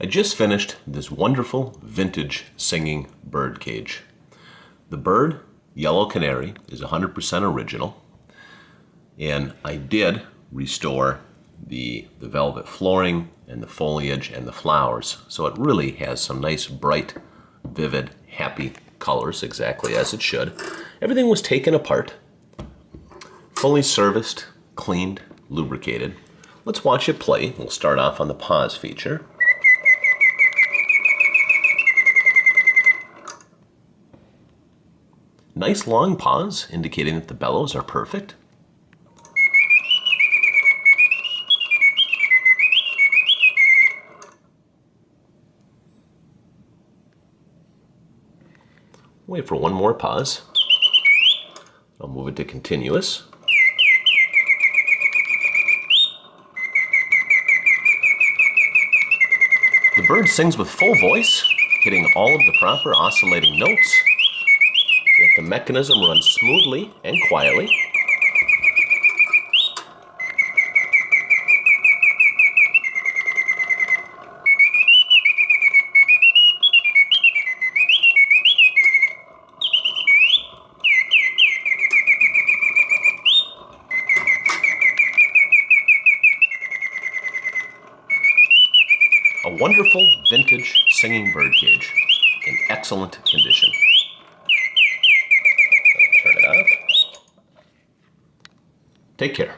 I just finished this wonderful vintage singing bird cage. The bird, yellow canary, is 100% original, and I did restore the velvet flooring and the foliage and the flowers, so it really has some nice bright, vivid, happy colors, exactly as it should. Everything was taken apart, fully serviced, cleaned, lubricated. Let's watch it play. We'll start off on the pause feature. Nice long pause, indicating that the bellows are perfect. Wait for one more pause. I'll move it to continuous. The bird sings with full voice, hitting all of the proper oscillating notes. Yet the mechanism runs smoothly and quietly. A wonderful vintage singing birdcage in excellent condition. Turn it off. Take care.